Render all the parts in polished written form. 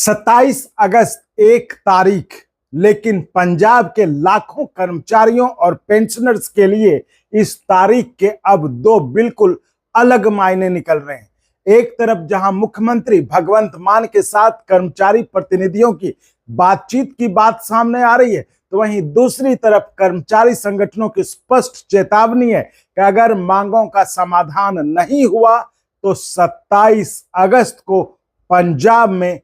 27 अगस्त एक तारीख, लेकिन पंजाब के लाखों कर्मचारियों और पेंशनर्स के लिए इस तारीख के अब दो बिल्कुल अलग मायने निकल रहे हैं। एक तरफ जहां मुख्यमंत्री भगवंत मान के साथ कर्मचारी प्रतिनिधियों की बातचीत की बात सामने आ रही है, तो वहीं दूसरी तरफ कर्मचारी संगठनों की स्पष्ट चेतावनी है कि अगर मांगों का समाधान नहीं हुआ तो 27 अगस्त को पंजाब में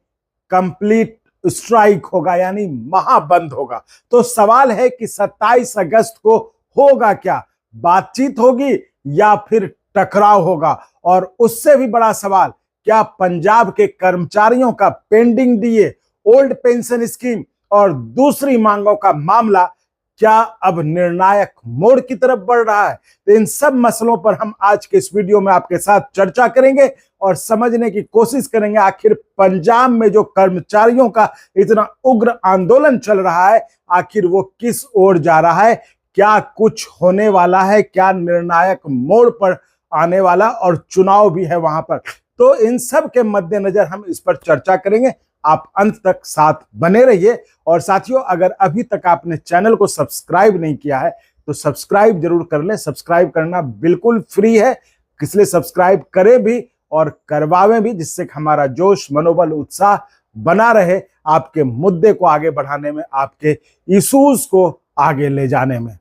कंप्लीट स्ट्राइक होगा, यानी महाबंद होगा। तो सवाल है कि 27 अगस्त को होगा क्या? बातचीत होगी या फिर टकराव होगा? और उससे भी बड़ा सवाल, क्या पंजाब के कर्मचारियों का pending DA, old pension scheme और दूसरी मांगों का मामला क्या अब निर्णायक मोड़ की तरफ बढ़ रहा है? तो इन सब मसलों पर हम आज के इस वीडियो में आपके साथ चर्चा करेंगे और समझने की कोशिश करेंगे आखिर पंजाब में जो कर्मचारियों का इतना उग्र आंदोलन चल रहा है, आखिर वो किस ओर जा रहा है, क्या कुछ होने वाला है, क्या निर्णायक मोड़ पर आने वाला, और चुनाव भी है वहां पर। तो इन सब के मद्देनजर हम इस पर चर्चा करेंगे। आप अंत तक साथ बने रहिए। और साथियों, अगर अभी तक आपने चैनल को सब्सक्राइब नहीं किया है तो सब्सक्राइब जरूर कर लें। सब्सक्राइब करना बिल्कुल फ्री है, इसलिए सब्सक्राइब करें भी और करवावें भी, जिससे हमारा जोश, मनोबल, उत्साह बना रहे आपके मुद्दे को आगे बढ़ाने में, आपके इश्यूज को आगे ले जाने में।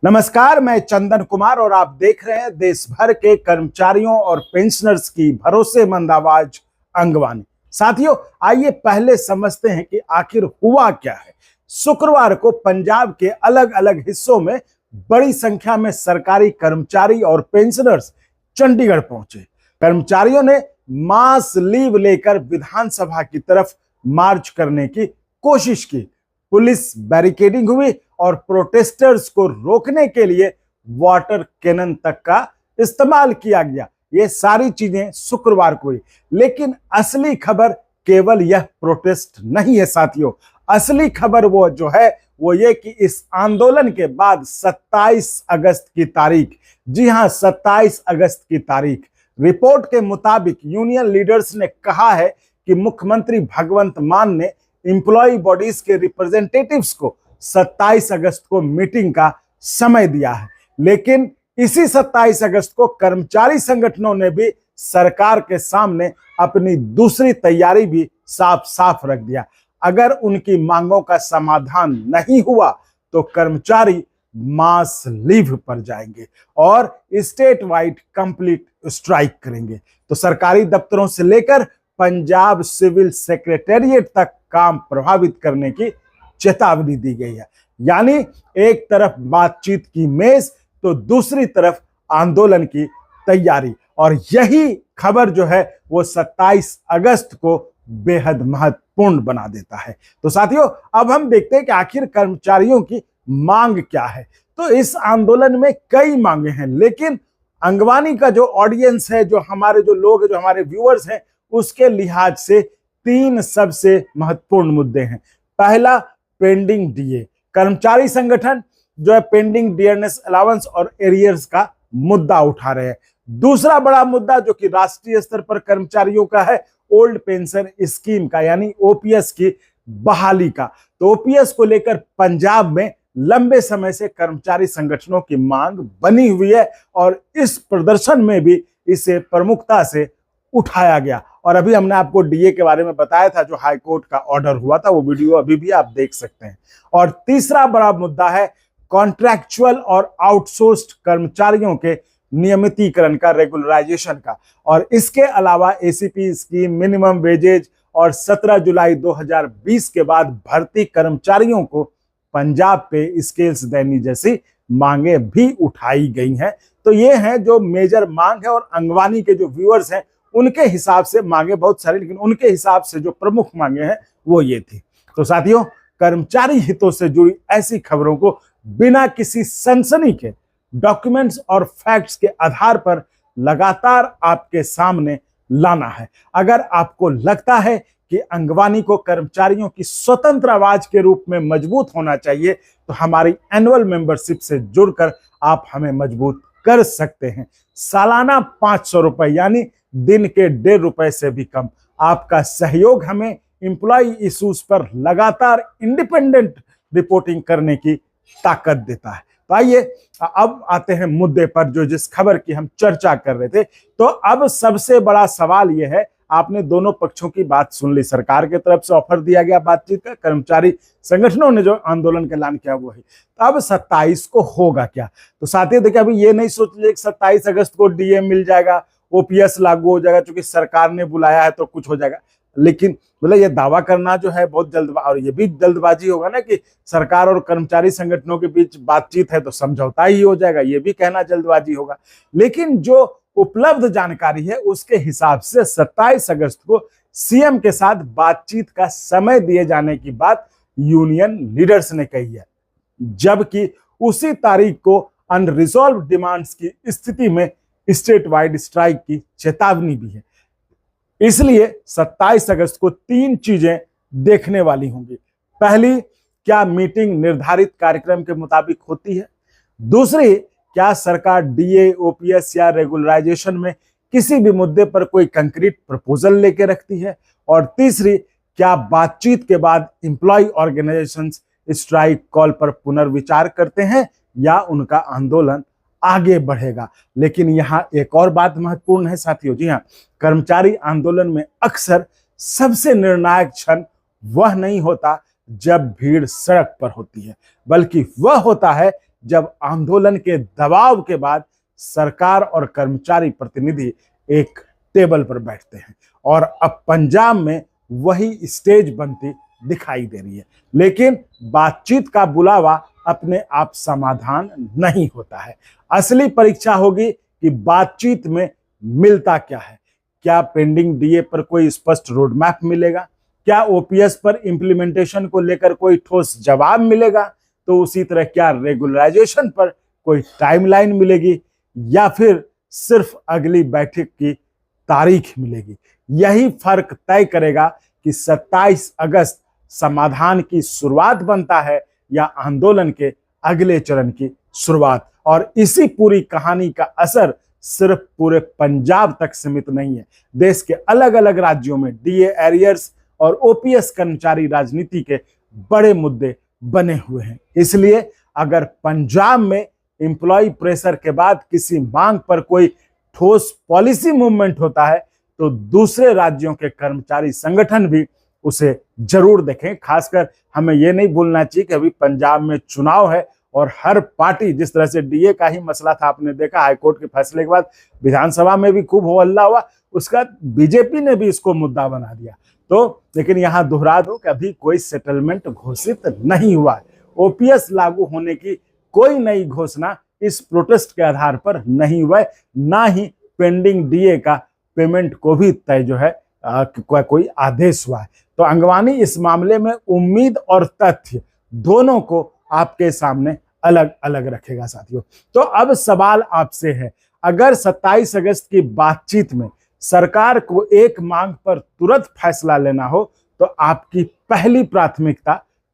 नमस्कार, मैं चंदन कुमार और आप देख रहे हैं देश भर के कर्मचारियों और पेंशनर्स की भरोसेमंद आवाज अंगवानी। साथियों, आइए पहले समझते हैं कि आखिर हुआ क्या है। शुक्रवार को पंजाब के अलग अलग हिस्सों में बड़ी संख्या में सरकारी कर्मचारी और पेंशनर्स चंडीगढ़ पहुंचे। कर्मचारियों ने मास लीव लेकर विधानसभा की तरफ मार्च करने की कोशिश की। पुलिस बैरिकेडिंग हुई और प्रोटेस्टर्स को रोकने के लिए वाटर कैनन तक का इस्तेमाल किया गया। ये सारी चीजें शुक्रवार को हुई, लेकिन असली खबर केवल यह प्रोटेस्ट नहीं है साथियों। असली खबर वो जो है वो ये कि इस आंदोलन के बाद 27 अगस्त की तारीख, जी हां 27 अगस्त की तारीख, रिपोर्ट के मुताबिक यूनियन लीडर्स ने कहा है कि मुख्यमंत्री भगवंत मान ने एम्प्लॉय बॉडीज के रिप्रेजेंटेटिव्स को 27 अगस्त को मीटिंग का समय दिया है। लेकिन इसी 27 अगस्त को कर्मचारी संगठनों ने भी सरकार के सामने अपनी दूसरी तैयारी भी साफ साफ रख दिया। अगर उनकी मांगों का समाधान नहीं हुआ तो कर्मचारी मास लीव पर जाएंगे और स्टेट वाइड कंप्लीट स्ट्राइक करेंगे। तो सरकारी दफ्तरों से लेकर पंजाब सिविल सेक्रेटेरिएट तक काम प्रभावित करने की चेतावनी दी गई है। यानी एक तरफ बातचीत की मेज तो दूसरी तरफ आंदोलन की तैयारी, और यही खबर जो है वो 27 अगस्त को बेहद महत्वपूर्ण बना देता है। तो साथियों, अब हम देखते हैं कि आखिर कर्मचारियों की मांग क्या है। तो इस आंदोलन में कई मांगे हैं, लेकिन अंगवानी का जो ऑडियंस है, जो हमारे जो लोग, जो हमारे व्यूअर्स हैं, उसके लिहाज से तीन सबसे महत्वपूर्ण मुद्दे हैं। पहला, पेंडिंग डीए। कर्मचारी संगठन जो है पेंडिंग डियरनेस अलाउंस और एरियर्स का मुद्दा उठा रहे हैं। दूसरा बड़ा मुद्दा जो कि राष्ट्रीय स्तर पर कर्मचारियों का है, ओल्ड पेंशन स्कीम का, यानी ओपीएस की बहाली का। तो ओपीएस को लेकर पंजाब में लंबे समय से कर्मचारी संगठनों की मांग बनी हुई है और इस प्रदर्शन में भी इसे प्रमुखता से उठाया गया। और अभी हमने आपको डीए के बारे में बताया था, जो हाईकोर्ट का ऑर्डर हुआ था, वो वीडियो अभी भी आप देख सकते हैं। और तीसरा बड़ा मुद्दा है कॉन्ट्रैक्चुअल और आउटसोर्स्ड कर्मचारियों के नियमितीकरण का, रेगुलराइजेशन का। और इसके अलावा एसीपी स्कीम, मिनिमम वेजेज और 17 जुलाई 2020 के बाद भर्ती कर्मचारियों को पंजाब पे स्केल्स देने जैसी मांगे भी उठाई गई हैं। तो ये हैं जो मेजर मांग है, और अंगवानी के जो व्यूअर्स हैं उनके हिसाब से मांगे बहुत सारी, लेकिन उनके हिसाब से जो प्रमुख मांगे हैं वो ये थी। तो साथियों, कर्मचारी हितों से जुड़ी ऐसी खबरों को बिना किसी सनसनी के डॉक्यूमेंट्स और फैक्ट्स के आधार पर लगातार आपके सामने लाना है। अगर आपको लगता है कि अंगवानी को कर्मचारियों की स्वतंत्र आवाज के रूप में मजबूत होना चाहिए, तो हमारी एनुअल मेंबरशिप से जुड़कर आप हमें मजबूत कर सकते हैं। सालाना 500 रुपए, यानी दिन के ₹1.5 से भी कम। आपका सहयोग हमें एम्प्लॉय इश्यूज पर लगातार इंडिपेंडेंट रिपोर्टिंग करने की ताकत देता है। तो आइए अब आते हैं मुद्दे पर, जो जिस खबर की हम चर्चा कर रहे थे। तो अब सबसे बड़ा सवाल यह है, आपने दोनों पक्षों की बात सुन ली। सरकार की तरफ से ऑफर दिया गया बातचीत का, कर्मचारी संगठनों ने जो आंदोलन का ऐलान किया वो है। तो अब 27 को होगा क्या? तो साथियों देखिए, अभी ये नहीं सोच लीजिए कि 27 अगस्त को डीए मिल जाएगा, ओपीएस लागू हो जाएगा, क्योंकि सरकार ने बुलाया है तो कुछ हो जाएगा। लेकिन मतलब ये दावा करना जो है बहुत जल्दबाजी, और ये भी जल्दबाजी होगा ना कि सरकार और कर्मचारी संगठनों के बीच बातचीत है तो समझौता ही हो जाएगा, ये भी कहना जल्दबाजी होगा। लेकिन जो उपलब्ध जानकारी है उसके हिसाब से 27 अगस्त को सीएम के साथ बातचीत का समय दिए जाने की बात यूनियन लीडर्स ने कही है, जबकि उसी तारीख को अनरिजॉल्व डिमांड्स की स्थिति में स्टेट वाइड स्ट्राइक की चेतावनी भी है। इसलिए 27 अगस्त को 3 चीजें देखने वाली होंगी। पहली, क्या मीटिंग निर्धारित कार्यक्रम के मुताबिक होती है? दूसरी, क्या सरकार डीए, ओपीएस या रेगुलराइजेशन में किसी भी मुद्दे पर कोई कंक्रीट प्रपोजल लेके रखती है? और तीसरी, क्या बातचीत के बाद एम्प्लॉय ऑर्गेनाइजेशंस स्ट्राइक कॉल पर पुनर्विचार करते हैं या उनका आंदोलन आगे बढ़ेगा? लेकिन यहां एक और बात महत्वपूर्ण है साथियों। जी हाँ, कर्मचारी आंदोलन में अक्सर सबसे निर्णायक क्षण वह नहीं होता जब भीड़ सड़क पर होती है, बल्कि वह होता है जब आंदोलन के दबाव के बाद सरकार और कर्मचारी प्रतिनिधि एक टेबल पर बैठते हैं। और अब पंजाब में वही स्टेज बनती दिखाई दे रही है। लेकिन बातचीत का बुलावा अपने आप समाधान नहीं होता है। असली परीक्षा होगी कि बातचीत में मिलता क्या है। क्या पेंडिंग डीए पर कोई स्पष्ट रोड मैप मिलेगा? क्या ओपीएस पर इंप्लीमेंटेशन को लेकर कोई ठोस जवाब मिलेगा? तो उसी तरह क्या रेगुलराइजेशन पर कोई टाइमलाइन मिलेगी या फिर सिर्फ अगली बैठक की तारीख मिलेगी? यही फर्क तय करेगा कि 27 अगस्त समाधान की शुरुआत बनता है या आंदोलन के अगले चरण की शुरुआत। और इसी पूरी कहानी का असर सिर्फ पूरे पंजाब तक सीमित नहीं है। देश के अलग अलग राज्यों में डीए, एरियर्स और ओपीएस कर्मचारी राजनीति के बड़े मुद्दे बने हुए हैं। इसलिए अगर पंजाब में एम्प्लॉय प्रेशर के बाद किसी मांग पर कोई ठोस पॉलिसी मूवमेंट होता है तो दूसरे राज्यों के कर्मचारी संगठन भी उसे जरूर देखें। खासकर हमें यह नहीं भूलना चाहिए कि अभी पंजाब में चुनाव है और हर पार्टी, जिस तरह से डीए का ही मसला था, आपने देखा हाईकोर्ट के फैसले के बाद विधानसभा में भी खूब हो हल्ला हुआ, उसका बीजेपी ने भी इसको मुद्दा बना दिया। तो लेकिन यहां दोहरा दो कि अभी कोई सेटलमेंट घोषित नहीं हुआ है। ओपीएस लागू होने की कोई नई घोषणा इस प्रोटेस्ट के आधार पर नहीं हुआ है, ना ही पेंडिंग डीए का पेमेंट को भी तय जो है कोई आदेश हुआ है। तो अंगवानी इस मामले में उम्मीद और तथ्य दोनों को आपके सामने अलग अलग रखेगा साथियों। तो अब सवाल आपसे है, अगर 27 अगस्त की बातचीत में सरकार को एक मांग पर तुरंत फैसला लेना हो तो आपकी पहली प्राथमिकता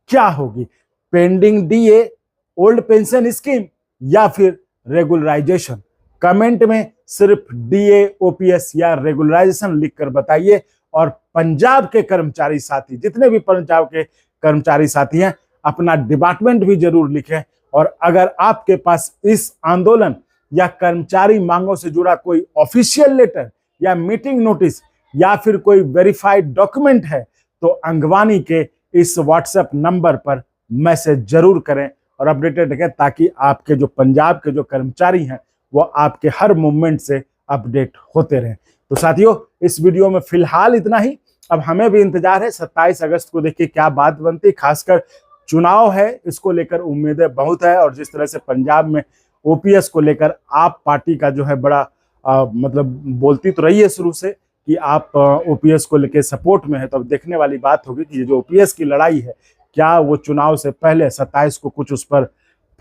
क्या होगी? Pending DA, old pension scheme या फिर रेगुलराइजेशन? कमेंट में सिर्फ डीए, ओपीएस या रेगुलराइजेशन लिखकर बताइए। और पंजाब के कर्मचारी साथी, जितने भी पंजाब के कर्मचारी साथी हैं, अपना डिपार्टमेंट भी जरूर लिखें। और अगर आपके पास इस आंदोलन या कर्मचारी मांगों से जुड़ा कोई ऑफिशियल लेटर या मीटिंग नोटिस या फिर कोई वेरीफाइड डॉक्यूमेंट है तो अंगवानी के इस व्हाट्सएप नंबर पर मैसेज जरूर करें और अपडेटेड रखें, ताकि आपके जो पंजाब के जो कर्मचारी हैं वो आपके हर मूवमेंट से अपडेट होते रहें। तो साथियों, इस वीडियो में फिलहाल इतना ही। अब हमें भी इंतजार है 27 अगस्त को, देखिए क्या बात बनती। खासकर चुनाव है, इसको लेकर उम्मीदें बहुत है। और जिस तरह से पंजाब में ओपीएस को लेकर आप पार्टी का जो है बड़ा मतलब बोलती तो रही है शुरू से कि आप ओपीएस को लेकर सपोर्ट में है। तो अब देखने वाली बात होगी कि जो ओपीएस की लड़ाई है, क्या वो चुनाव से पहले 27 को कुछ उस पर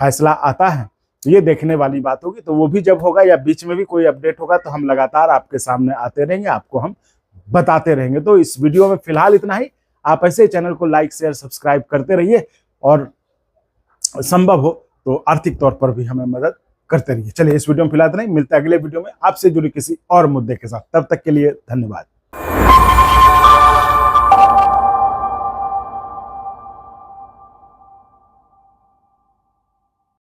फैसला आता है, ये देखने वाली बात होगी। तो वो भी जब होगा या बीच में भी कोई अपडेट होगा तो हम लगातार आपके सामने आते रहेंगे, आपको हम बताते रहेंगे। तो इस वीडियो में फिलहाल इतना ही। आप ऐसे चैनल को लाइक, शेयर, सब्सक्राइब करते रहिए और संभव हो तो आर्थिक तौर पर भी हमें मदद करते रहिए। चलिए, इस वीडियो में फिलहाल इतना ही। मिलते हैं अगले वीडियो में आपसे जुड़ी किसी और मुद्दे के साथ। तब तक के लिए धन्यवाद।